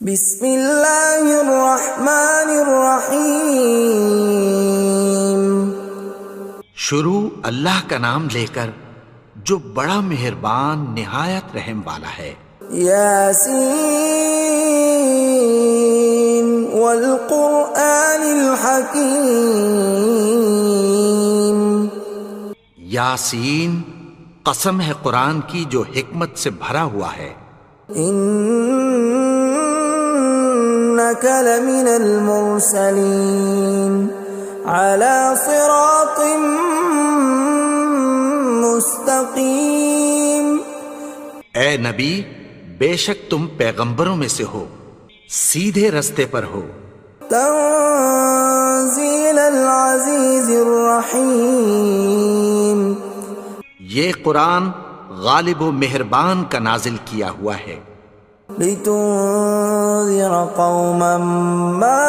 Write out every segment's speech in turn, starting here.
بسم اللہ الرحمن الرحیم۔ شروع اللہ کا نام لے کر جو بڑا مہربان نہایت رحم والا ہے۔ یاسین والقرآن الحکیم۔ یاسین، قسم ہے قرآن کی جو حکمت سے بھرا ہوا ہے۔ انک لمن المرسلین علی صراط مستقیم۔ اے نبی، بے شک تم پیغمبروں میں سے ہو، سیدھے رستے پر ہو۔ تنزیل العزیز الرحیم۔ یہ قرآن غالب و مہربان کا نازل کیا ہوا ہے۔ لتنذر قوما ما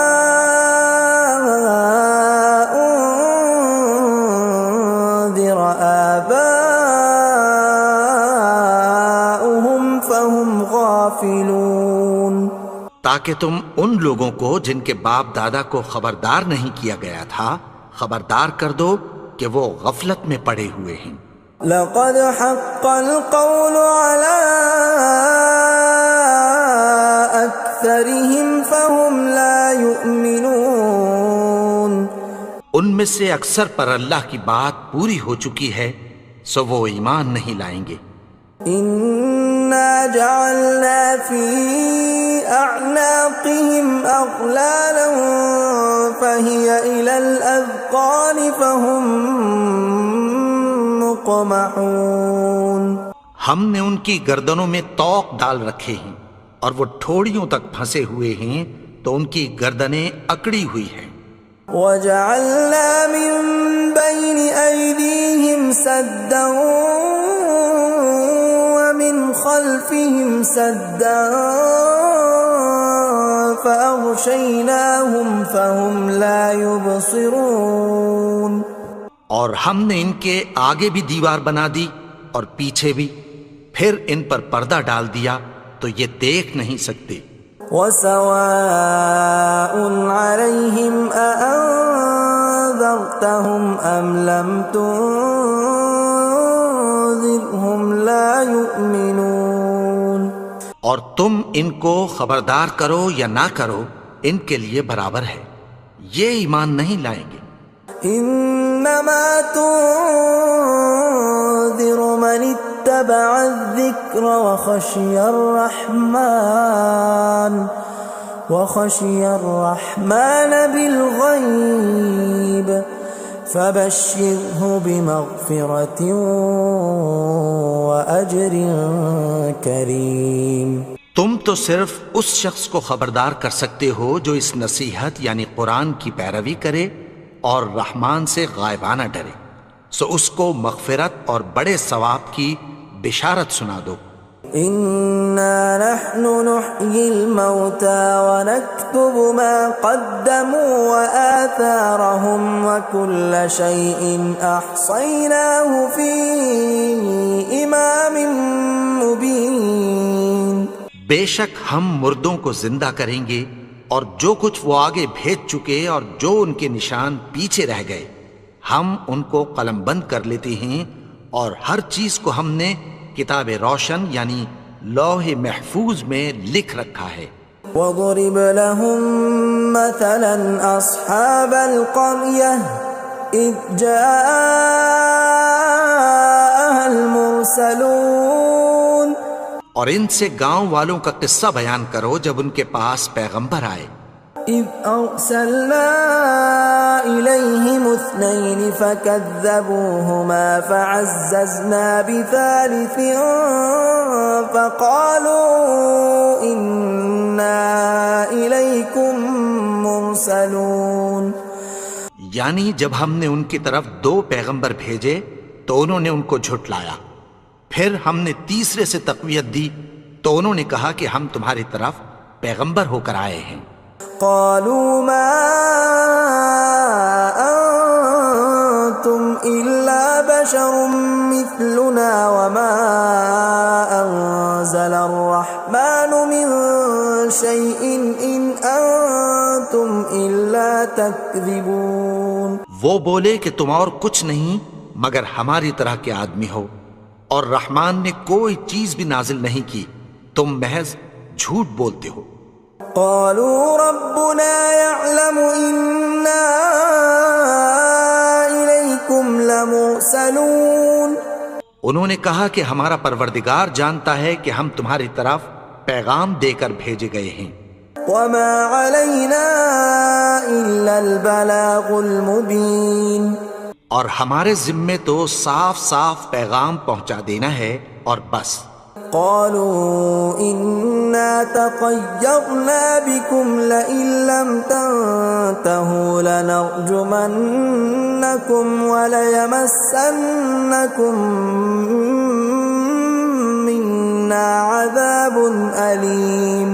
انذر آباؤهم فهم غافلون۔ تاکہ تم ان لوگوں کو جن کے باپ دادا کو خبردار نہیں کیا گیا تھا خبردار کر دو کہ وہ غفلت میں پڑے ہوئے ہیں۔ لقد حق القول على أكثرهم فهم لا يؤمنون۔ ان میں سے اکثر پر اللہ کی بات پوری ہو چکی ہے سو وہ ایمان نہیں لائیں گے۔ إنا جعلنا في أعناقهم أغلالا فهي إلى الأذقان فهم مقمحون۔ ہم نے ان کی گردنوں میں طوق ڈال رکھے ہیں اور وہ ٹھوڑیوں تک پھنسے ہوئے ہیں تو ان کی گردنیں اکڑی ہوئی ہیں۔ وَجَعَلْنَا مِن بَيْنِ أَيْدِيهِمْ سَدًّا وَمِنْ خَلْفِهِمْ سَدًّا فَأَغْشَيْنَاهُمْ فَهُمْ لَا يُبْصِرُونَ۔ اور ہم نے ان کے آگے بھی دیوار بنا دی اور پیچھے بھی، پھر ان پر پردہ ڈال دیا تو یہ دیکھ نہیں سکتے۔ وَسَوَاءٌ عَلَيْهِمْ أَأَنذَرْتَهُمْ أَمْ لَمْ تُنذِرْهُمْ لَا يُؤْمِنُونَ۔ اور تم ان کو خبردار کرو یا نہ کرو ان کے لیے برابر ہے، یہ ایمان نہیں لائیں گے۔ انما تنذر من اتبع الذکر وخشی الرحمن بالغیب فبشرہ بمغفرۃ واجر کریم۔ تم تو صرف اس شخص کو خبردار کر سکتے ہو جو اس نصیحت یعنی قرآن کی پیروی کرے اور رحمان سے غائبانہ ڈرے، سو اس کو مغفرت اور بڑے ثواب کی بشارت سنا دو۔ اِنَّا نَحْنُ نُحْيِي الْمَوْتَى وَنَكْتُبُ مَا قَدَّمُوا وَآثَارَهُمْ وَكُلَّ شَيْءٍ أَحْصَيْنَاهُ فِي إِمَامٍ مُبِينٍ۔ بے شک ہم مردوں کو زندہ کریں گے اور جو کچھ وہ آگے بھیج چکے اور جو ان کے نشان پیچھے رہ گئے ہم ان کو قلم بند کر لیتے ہیں، اور ہر چیز کو ہم نے کتاب روشن یعنی لوح محفوظ میں لکھ رکھا ہے۔ وَضُرِبَ لَهُم مَّثَلًا أَصْحَابَ الْقَرْيَةِ إِذْ جَاءَهَا الْمُرْسَلُونَ۔ اور ان سے گاؤں والوں کا قصہ بیان کرو جب ان کے پاس پیغمبر آئے۔ اِذْ أَرْسَلْنَا إِلَيْهِمُ اثْنَيْنِ فَكَذَّبُوهُمَا فَعَزَّزْنَا بِثَالِثٍ فَقَالُوا إِنَّا إِلَيْكُمْ مُرْسَلُونَ۔ یعنی جب ہم نے ان کی طرف 2 پیغمبر بھیجے تو انہوں نے ان کو جھٹلایا، پھر ہم نے تیسرے سے تقویت دی تو انہوں نے کہا کہ ہم تمہاری طرف پیغمبر ہو کر آئے ہیں۔ قالوا ما أنتم إلا بشر مثلنا وما أنزل الرحمن من شيء إن أنتم إلا تكذبون. وہ بولے کہ تم اور کچھ نہیں مگر ہماری طرح کے آدمی ہو، اور رحمان نے کوئی چیز بھی نازل نہیں کی، تم محض جھوٹ بولتے ہو. قالوا ربنا يعلم إنا إليكم لمرسلون. انہوں نے کہا کہ ہمارا پروردگار جانتا ہے کہ ہم تمہاری طرف پیغام دے کر بھیجے گئے ہیں. وما علينا إلا البلاغ المبين. اور ہمارے ذمے تو صاف صاف پیغام پہنچا دینا ہے اور بس. قالوا إنا تطيرنا بكم لئن لم تنتهوا لنرجمنكم وليمسنكم منا عذاب أليم.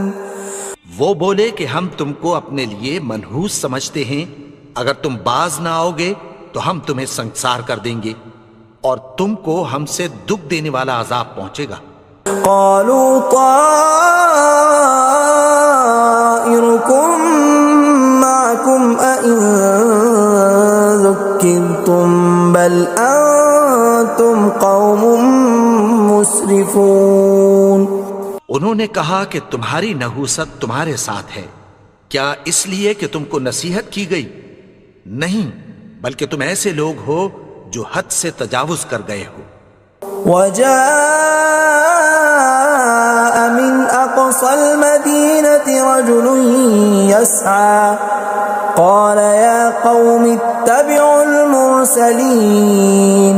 وہ بولے کہ ہم تم کو اپنے لیے منحوس سمجھتے ہیں، اگر تم باز نہ آؤ گے تو ہم تمہیں سنگسار کر دیں گے اور تم کو ہم سے دکھ دینے والا عذاب پہنچے گا. قالوا طائركم معكم أئن ذكرتم بل أنتم قوم مسرفون. انہوں نے کہا کہ تمہاری نحوست تمہارے ساتھ ہے، کیا اس لیے کہ تم کو نصیحت کی گئی؟ نہیں، بلکہ تم ایسے لوگ ہو جو حد سے تجاوز کر گئے ہو. وجاء من أقصى المدينة رجل يسعى قال يا قوم اتبعوا المرسلين.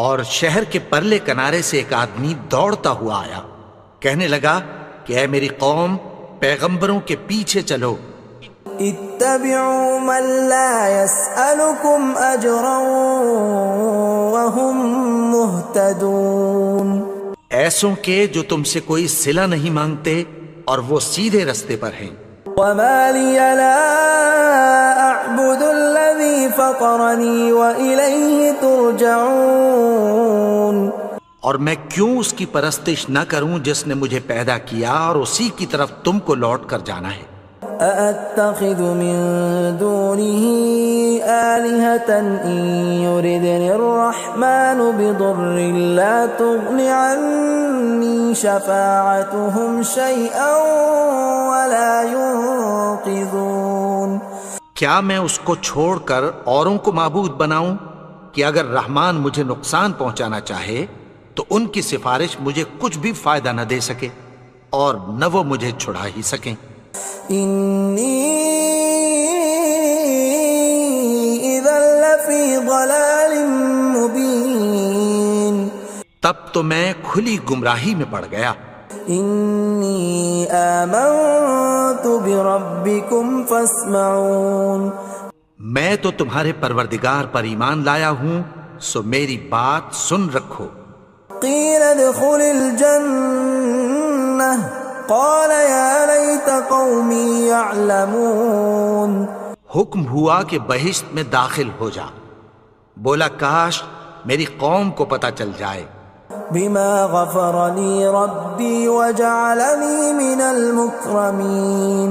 اور شہر کے پرلے کنارے سے ایک آدمی دوڑتا ہوا آیا، کہنے لگا کہ اے میری قوم، پیغمبروں کے پیچھے چلو. اتبعوا من لا يسألكم أجرا وهم مهتدون. ایسوں کے جو تم سے کوئی صلہ نہیں مانگتے اور وہ سیدھے رستے پر ہیں. وما لي لا أعبد الذي فطرني وإليه ترجعون. اور میں کیوں اس کی پرستش نہ کروں جس نے مجھے پیدا کیا اور اسی کی طرف تم کو لوٹ کر جانا ہے. أأتخذ من دونه آلهة إن يردني الرحمن بضر لا تغن عني شفاعتهم شيئا ولا ينقذون. کیا میں اس کو چھوڑ کر اوروں کو معبود بناؤں کہ اگر رحمان مجھے نقصان پہنچانا چاہے تو ان کی سفارش مجھے کچھ بھی فائدہ نہ دے سکے اور نہ وہ مجھے چھڑا ہی سکیں. إني إذا لفي ضلال مبين. تب تو میں کھلی گمراہی میں پڑ گیا. إني آمنت بربكم فاسمعون. میں تو تمہارے پروردگار پر ایمان لایا ہوں، سو میری بات سن رکھو. قيل ادخل الجنة قال يا ليت قومي يعلمون. حکم ہوا کہ بہشت میں داخل ہو جا. بولا کاش میری قوم کو پتہ چل جائے. بما غفر لي ربي وجعلني من المكرمين.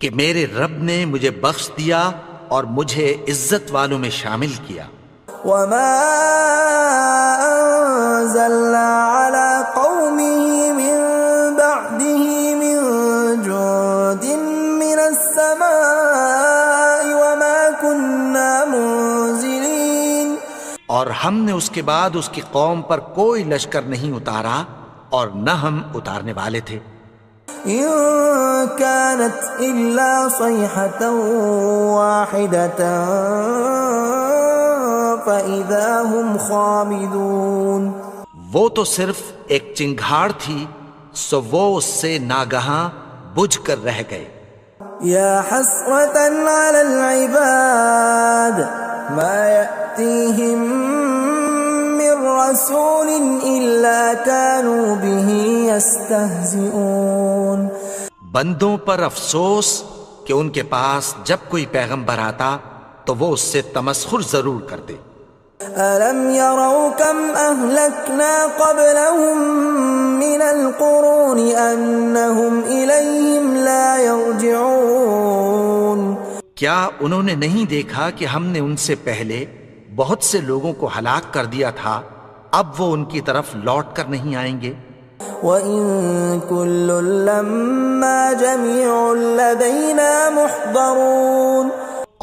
کہ میرے رب نے مجھے بخش دیا اور مجھے عزت والوں میں شامل کیا. وما أنزلنا على قومه من بعده من جند من السماء وما كنا منزلين. اور ہم نے اس کے بعد اس کی قوم پر کوئی لشکر نہیں اتارا اور نہ ہم اتارنے والے تھے. إن كانت إلا صيحة واحدة فإذا هم خامدون. وہ تو صرف ایک چنگھاڑ تھی، سو وہ اس سے ناگہاں بجھ کر رہ گئے. يا حسرة على العباد ما يأتيهم من رسول إلا كانوا به يستهزئون. بندوں پر افسوس کہ ان کے پاس جب کوئی پیغمبر آتا تو وہ اس سے تمسخر ضرور کرتے. أَلَمْ يَرَوْا كَمْ أَهْلَكْنَا قَبْلَهُمْ مِنَ الْقُرُونِ أَنَّهُمْ إِلَيْهِمْ لَا يَرْجِعُونَ کیا انہوں نے نہیں دیکھا کہ ہم نے ان سے پہلے بہت سے لوگوں کو ہلاک کر دیا تھا، اب وہ ان کی طرف لوٹ کر نہیں آئیں گے؟ وَإِن كُلٌّ لَّمَّا جَمِيعٌ لَّدَيْنَا مُحْضَرُونَ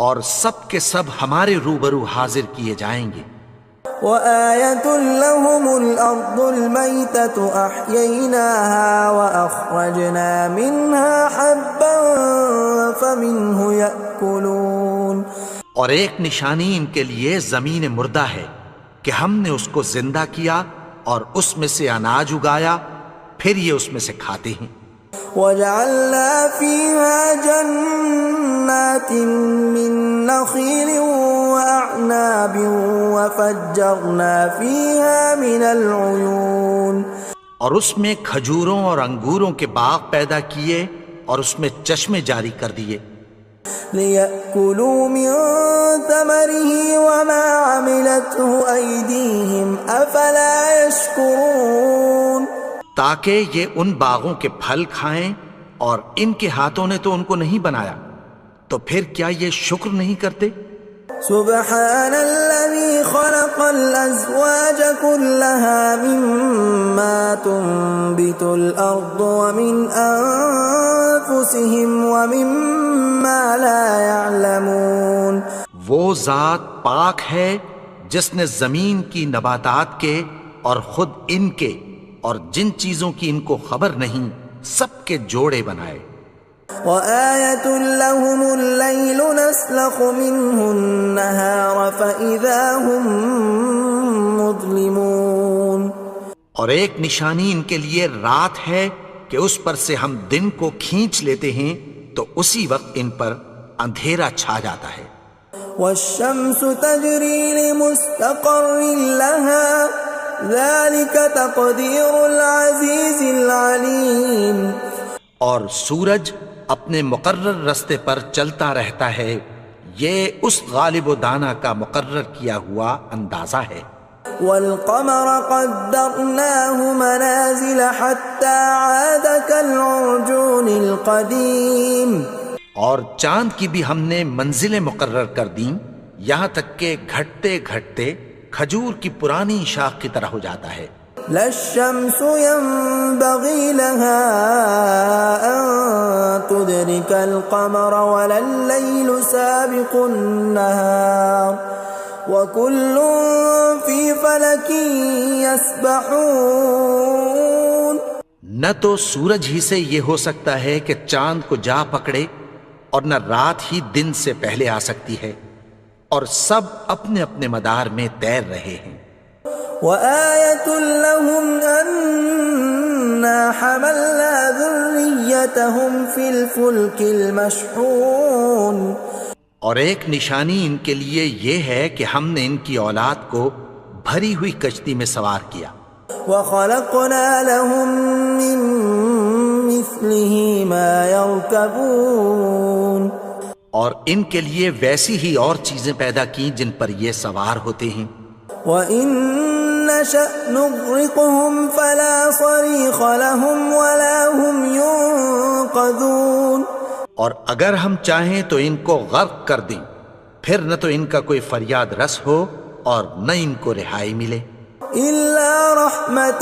اور سب کے سب ہمارے روبرو حاضر کیے جائیں گے۔ وَآيَةٌ لَّهُمُ الْأَرْضُ الْمَيْتَةُ أَحْيَيْنَاهَا وَأَخْرَجْنَا مِنْهَا حَبًّا فَمِنْهُ يَأْكُلُونَ اور ایک نشانی ان کے لیے زمین مردہ ہے کہ ہم نے اس کو زندہ کیا اور اس میں سے اناج اگایا، پھر یہ اس میں سے کھاتے ہیں۔ وَجَعَلْنَا فِيهَا جَنَّاتٍ مِّن نَّخِيلٍ وَأَعْنَابٍ وَفَجَّرْنَا فِيهَا مِنَ الْعُيُونِ اور اس میں کھجوروں اور انگوروں کے باغ پیدا کیے اور اس میں چشمے جاری کر دیے۔ لِيَأْكُلُوا مِن ثَمَرِهِ وَمَا عَمِلَتْهُ أَيْدِيهِمْ أَفَلَا يَشْكُرُونَ تاکہ یہ ان باغوں کے پھل کھائیں، اور ان کے ہاتھوں نے تو ان کو نہیں بنایا، تو پھر کیا یہ شکر نہیں کرتے؟ سبحان الذي خلق الأزواج كلها مما تنبت الأرض ومن أنفسهم ومما لا يعلمون وہ ذات پاک ہے جس نے زمین کی نباتات کے اور خود ان کے اور جن چیزوں کی ان کو خبر نہیں سب کے جوڑے بنائے۔ وَآيَةٌ لَّهُمُ اللَّيْلُ نَسْلَخُ مِنْهُ النَّهَارَ فَإِذَا هُمْ مُظْلِمُونَ اور ایک نشانی ان کے لیے رات ہے کہ اس پر سے ہم دن کو کھینچ لیتے ہیں تو اسی وقت ان پر اندھیرا چھا جاتا ہے۔ وَالشَّمْسُ تَجْرِي لِمُسْتَقَرٍّ لَّهَا ذَلِكَ تَقْدِيرُ الْعَزِيزِ الْعَلِيمِ اور سورج اپنے مقرر رستے پر چلتا رہتا ہے، یہ اس غالب و دانا کا مقرر کیا ہوا اندازہ ہے۔ وَالْقَمَرَ قَدَّرْنَاهُ مَنَازِلَ حَتَّى عَادَ كَالْعُرْجُونِ الْقَدِيمِ اور چاند کی بھی ہم نے منزلیں مقرر کر دیں، یہاں تک کہ گھٹتے گھٹتے کھجور کی پرانی شاخ کی طرح ہو جاتا ہے۔ لا الشمس ينبغي لها أن تدرك القمر ولا الليل سابق النهار وكل في فلك يسبحون نہ تو سورج ہی سے یہ ہو سکتا ہے کہ چاند کو جا پکڑے، اور نہ رات ہی دن سے پہلے آ سکتی ہے، اور سب اپنے اپنے مدار میں تیر رہے ہیں۔ وَآيَةٌ لَّهُمْ أَنَّا حَمَلْنَا ذُرِّيَّتَهُمْ فِي الْفُلْكِ الْمَشْحُونِ اور ایک نشانی ان کے لیے یہ ہے کہ ہم نے ان کی اولاد کو بھری ہوئی کشتی میں سوار کیا۔ وَخَلَقْنَا لَهُم مِّن مِّثْلِهِ مَا يَرْكَبُونَ اور ان کے لیے ویسی ہی اور چیزیں پیدا کی جن پر یہ سوار ہوتے ہیں۔ وَإِن نَّشَأْ نُغْرِقْهُمْ فَلَا صَرِيخَ لَهُمْ وَلَا هُمْ يُنقَذُونَ اور اگر ہم چاہیں تو ان کو غرق کر دیں، پھر نہ تو ان کا کوئی فریاد رس ہو اور نہ ان کو رہائی ملے۔ إِلَّا رَحْمَةً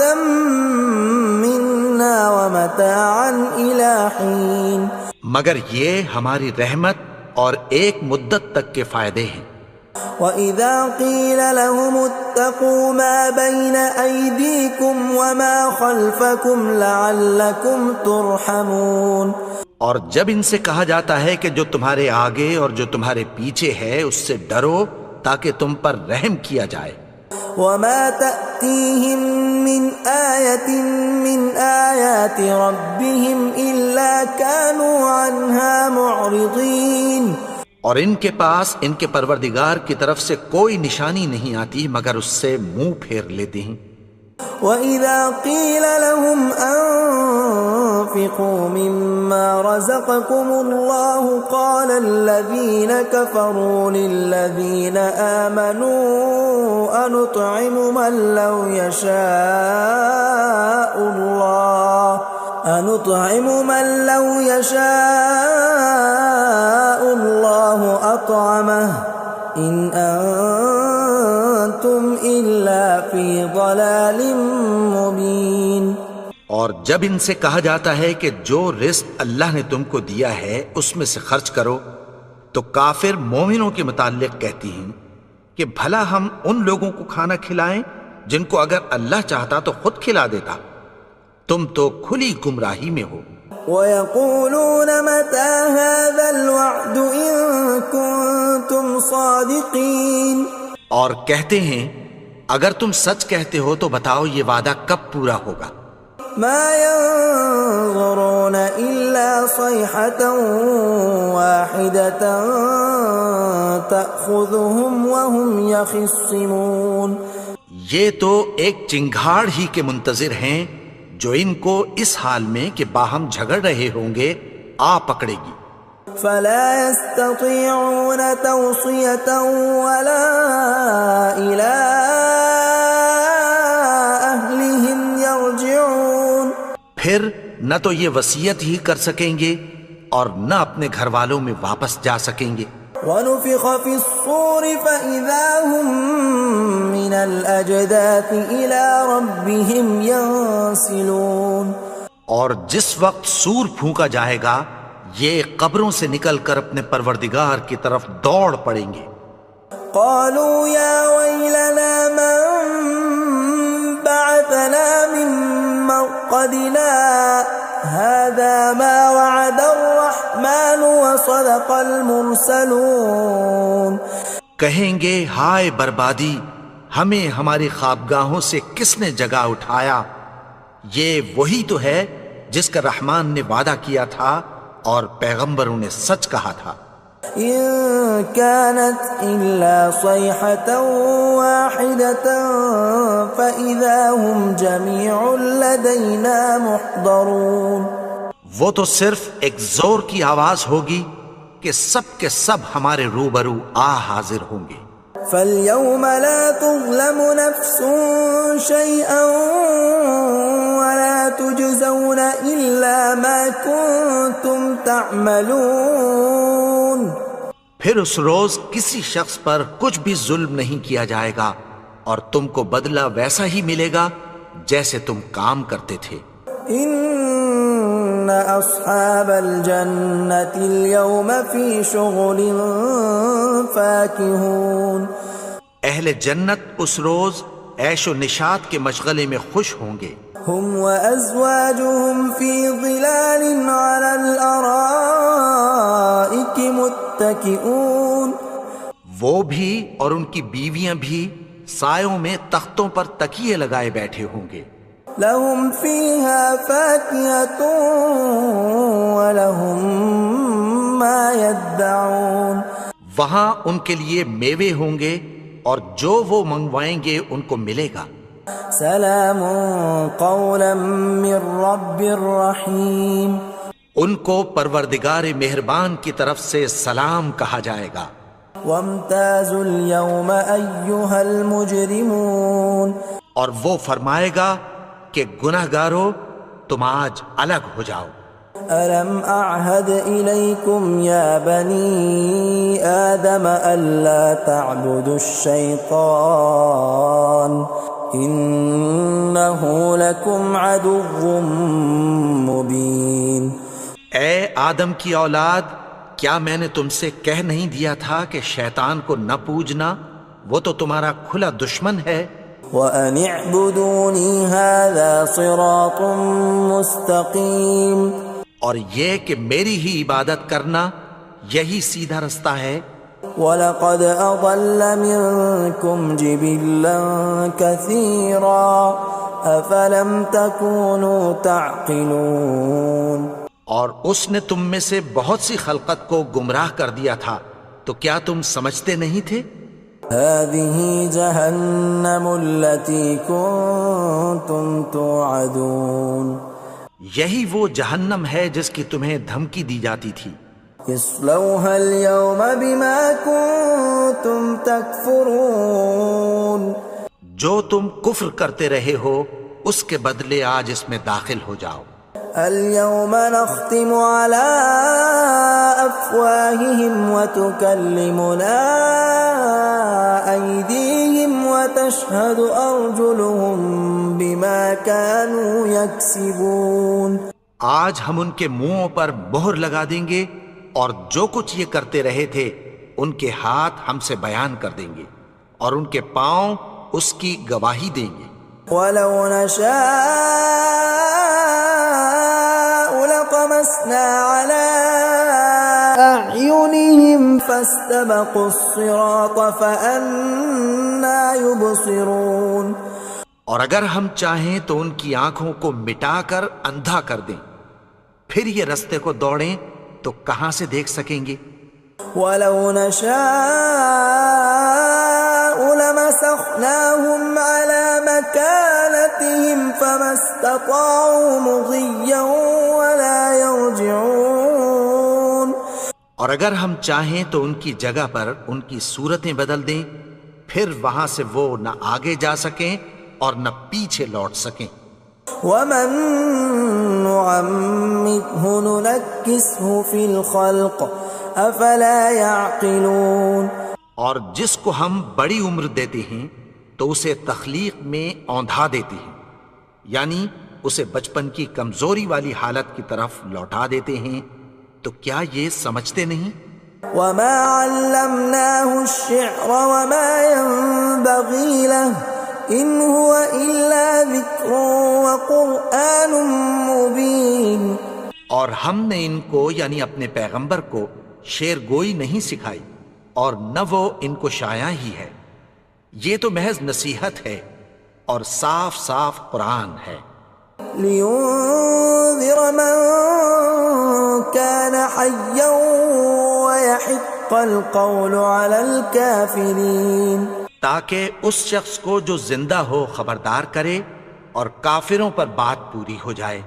مِّنَّا وَمَتَاعًا إِلَىٰ حِينٍ مگر یہ ہماری رحمت اور ایک مدت تک کے فائدے ہیں۔ وَإِذَا قِيلَ لَهُمُ اتَّقُوا مَا بَيْنَ أَيْدِيكُمْ وَمَا خَلْفَكُمْ لَعَلَّكُمْ تُرْحَمُونَ اور جب ان سے کہا جاتا ہے کہ جو تمہارے آگے اور جو تمہارے پیچھے ہے اس سے ڈرو تاکہ تم پر رحم کیا جائے۔ وَمَا تَأْتِيهِم مِّنْ آيَةٍ مِّنْ آيَاتِ رَبِّهِمْ إِلَّا كَانُوا عَنْهَا مُعْرِضِينَ اور ان کے پاس ان کے پروردگار کی طرف سے کوئی نشانی نہیں آتی مگر اس سے منہ پھیر لیتے ہیں۔ وَإِذَا قِيلَ لَهُمْ أنفقوا مما رزقكم الله قال الذين كفروا للذين آمنوا أنطعم من لو يشاء الله أطعمه إن أنتم إلا في ضلال مبين۔ اور جب ان سے کہا جاتا ہے کہ جو رزق اللہ نے تم کو دیا ہے اس میں سے خرچ کرو، تو کافر مومنوں کے متعلق کہتی ہیں کہ بھلا ہم ان لوگوں کو کھانا کھلائیں جن کو اگر اللہ چاہتا تو خود کھلا دیتا، تم تو کھلی گمراہی میں ہو۔ وَيَقُولُونَ مَتَى هَذَا الْوَعْدُ إِن كُنتُمْ صَادِقِينَ، اور کہتے ہیں اگر تم سچ کہتے ہو تو بتاؤ یہ وعدہ کب پورا ہوگا۔ مَا يَنظُرُونَ إِلَّا صَيْحَةً وَاحِدَةً تَأْخُذُهُمْ وَهُمْ يَخِصِّمُونَ، یہ تو ایک چنگھاڑ ہی کے منتظر ہیں جو ان کو اس حال میں کہ باہم جھگڑ رہے ہوں گے آ پکڑے گی۔ فَلَا يَسْتَطِيعُونَ تَوْصِيَةً وَلَا إِلَىٰ أَهْلِهِمْ يَرْجِعُونَ، پھر نہ تو یہ وصیت ہی کر سکیں گے اور نہ اپنے گھر والوں میں واپس جا سکیں گے۔ وَنُفِخَ فِي الصُّورِ فَإِذَا هُم مِّنَ الْأَجْدَاثِ إِلَىٰ رَبِّهِمْ يَنسِلُونَ، اور جس وقت سور پھونکا جائے گا یہ قبروں سے نکل کر اپنے پروردگار کی طرف دوڑ پڑیں گے۔ قَالُوا يَا وَيْلَنَا مَن بَعَثَنَا مِن مَّرْقَدِنَا هَٰذَا مَا وَعَدَ الرَّحْمَٰنُ وَصَدَقَ الْمُرْسَلُونَ، کہیں گے ہائے بربادی، ہمیں ہماری خوابگاہوں سے کس نے جگا اٹھایا، یہ وہی تو ہے جس کا رحمان نے وعدہ کیا تھا اور پیغمبروں نے سچ کہا تھا۔ إِن كَانَتْ إِلَّا صَيْحَةً وَاحِدَةً فَإِذَا هُمْ جَمِيعٌ لَدَيْنَا مُحْضَرُونَ، وہ تو صرف ایک زور کی آواز ہوگی کہ سب کے سب ہمارے روبرو حاضر ہوں گے۔ فَالْيَوْمَ لَا تُظْلَمُ نَفْسٌ شَيْئًا وَلَا تُجْزَوْنَ إِلَّا مَا كُنتُمْ تَعْمَلُونَ، پھر اس روز کسی شخص پر کچھ بھی ظلم نہیں کیا جائے گا اور تم کو بدلہ ویسا ہی ملے گا جیسے تم کام کرتے تھے۔ إِنَّ أَصْحَابَ الْجَنَّةِ الْيَوْمَ فِي شُغُلٍ فَاكِهُونَ، اہل جنت اس روز عیش و نشاط کے مشغلے میں خوش ہوں گے۔ هُمْ وَأَزْوَاجُهُمْ فِي ظِلَالٍ عَلَى الْأَرَائِكِ مُتَّكِئُونَ، وہ بھی اور ان کی بیویاں بھی سایوں میں تختوں پر تکیے لگائے بیٹھے ہوں گے۔ لَهُمْ فِيهَا فَاكِهَةٌ وَلَهُمْ مَا يَدَّعُونَ، وہاں ان کے لیے میوے ہوں گے اور جو وہ منگوائیں گے ان کو ملے گا۔ سلام قولا من رب الرحیم، ان کو پروردگار مہربان کی طرف سے سلام کہا جائے گا۔ وامتازوا اليوم ایھا المجرمون، اور وہ فرمائے گا کہ گنہگارو تم آج الگ ہو جاؤ۔ ألم أعهد إليكم يا بني آدم ألا تعبدوا الشيطان إنه لكم عدو مبين۔ اے آدم کی اولاد، کیا میں نے تم سے کہہ نہیں دیا تھا کہ شیطان کو نہ پوجنا، وہ تو تمہارا کھلا دشمن ہے۔ وَأَنِ اعْبُدُونِي هَذَا صِرَاطٌ مُسْتَقِيمٌ، اور یہ کہ میری ہی عبادت کرنا یہی سیدھا رستہ ہے۔ وَلَقَدْ أَضَلَّ مِنكُمْ جِبِلًّا كَثِيرًا أَفَلَمْ تَكُونُوا تَعْقِلُونَ، اور اس نے تم میں سے بہت سی خلقت کو گمراہ کر دیا تھا، تو کیا تم سمجھتے نہیں تھے؟ هَذِهِ جَهَنَّمُ الَّتِي كُنتُمْ تُوعَدُونَ، یہی وہ جہنم ہے جس کی تمہیں دھمکی دی جاتی تھی. اصلوها اليوم بما كنتم تكفرون. جو تم کفر کرتے رہے ہو اس کے بدلے آج اس میں داخل ہو جاؤ. اليوم نختم على أفواههم وتكلمنا أيديهم وتشهد أرجلهم بما كانوا يكسبون. آج ہم ان کے منہوں پر مہر لگا دیں گے اور جو کچھ یہ کرتے رہے تھے ان کے ہاتھ ہم سے بیان کر دیں گے اور ان کے پاؤں اس کی گواہی دیں گے. وَلَوْ نَشَاءُ لَطَمَسْنَا عَلَىٰ أَعْيُنِهِمْ فَاسْتَبَقُوا الصِّرَاطَ فَأَنَّىٰ يُبْصِرُونَ. اور اگر ہم چاہیں تو ان کی آنکھوں کو مٹا کر اندھا کر دیں، پھر یہ رستے کو دوڑیں تو کہاں سے دیکھ سکیں گے. وَلَوْ نَشَاءُ لَمَسَخْنَاهُمْ عَلَىٰ مَكَانَتِهِمْ فَمَا اسْتَطَاعُوا مُضِيًّا وَلَا يَرْجِعُونَ. اور اگر ہم چاہیں تو ان کی جگہ پر ان کی صورتیں بدل دیں، پھر وہاں سے وہ نہ آگے جا سکیں اور نہ پیچھے لوٹ سکیں. وَمَن نُّعَمِّرْهُ نُنَكِّسْهُ فِي الْخَلْقِ أَفَلَا يَعْقِلُونَ. اور جس کو ہم بڑی عمر دیتے ہیں تو اسے تخلیق میں اوندھا دیتے ہیں، یعنی اسے بچپن کی کمزوری والی حالت کی طرف لوٹا دیتے ہیں. تو کیا یہ سمجھتے نہیں؟ وَمَا عَلَّمْنَاهُ الشِّعْرَ وَمَا يَنبَغِي لَهُ إِنْ هُوَ إِلَّا ذِكْرٌ وَقُرْآنٌ مُبِينٌ. اور ہم نے ان کو یعنی اپنے پیغمبر کو شعر گوئی نہیں سکھائی اور نہ وہ ان کو شایع ہی ہے، یہ تو محض نصیحت ہے اور صاف صاف قرآن ہے. لِيُنذِرَ مَن كَانَ حَيًّا وَيَحِقَّ الْقَوْلُ عَلَى الْكَافِرِينَ. تاکہ اس شخص کو جو زندہ ہو خبردار کرے اور کافروں پر بات پوری ہو جائے.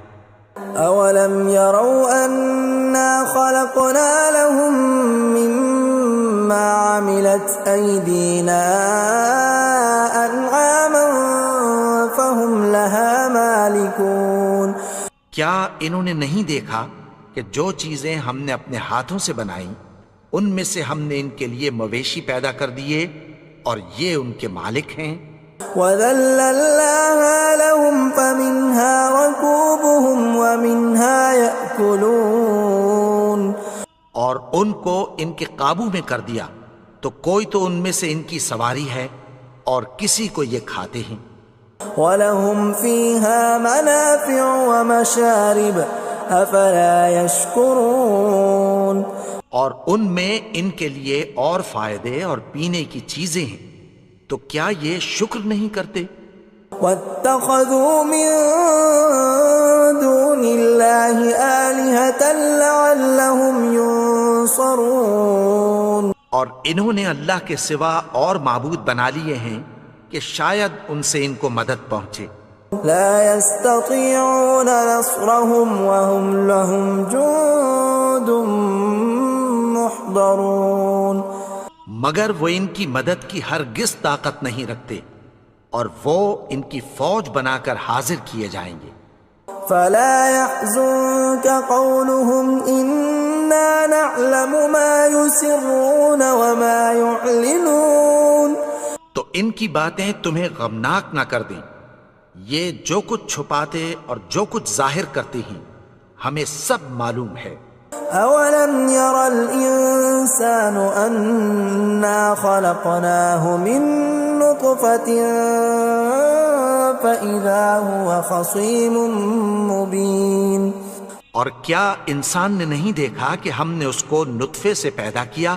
أَوَلَمْ يَرَوْا أَنَّا خَلَقْنَا لَهُم مِّمَّا عَمِلَتْ أَيْدِينَا أَنْعَامًا فَهُمْ لَهَا مَالِكُونَ. کیا انہوں نے نہیں دیکھا کہ جو چیزیں ہم نے اپنے ہاتھوں سے بنائیں ان میں سے ہم نے ان کے لیے مویشی پیدا کر دیے اور یہ ان کے مالک ہیں. وَذَلَّلْنَاهَا لَهُمْ فَمِنْهَا رَكُوبُهُمْ وَمِنْهَا يَأْكُلُونَ. اور ان کو ان کے قابو میں کر دیا تو کوئی تو ان میں سے ان کی سواری ہے اور کسی کو یہ کھاتے ہیں. وَلَهُمْ فِيهَا مَنَافِعُ وَمَشَارِبُ أَفَلَا يَشْكُرُونَ. اور ان میں ان کے لیے اور فائدے اور پینے کی چیزیں ہیں، تو کیا یہ شکر نہیں کرتے؟ وَاتَّخَذُوا مِن دُونِ اللَّهِ آلِهَةً لَعَلَّهُمْ يُنصَرُونَ. اور انہوں نے اللہ کے سوا اور معبود بنا لیے ہیں کہ شاید ان سے ان کو مدد پہنچے. لا يستطيعون نصرهم وهم لهم جند محضرون. مگر وہ ان کی مدد کی ہرگز طاقت نہیں رکھتے اور وہ ان کی فوج بنا کر حاضر کیے جائیں گے. فلا يحزنك قولهم إنا نعلم ما يسرون وما يعلنون. تو ان کی باتیں تمہیں غمناک نہ کر دیں، یہ جو کچھ چھپاتے اور جو کچھ ظاہر کرتے ہیں ہمیں سب معلوم ہے. أولم ير الإنسان أنا خلقناه من نطفة فإذا هو خصيم مبين. اور کیا انسان نے نہیں دیکھا کہ ہم نے اس کو نطفے سے پیدا کیا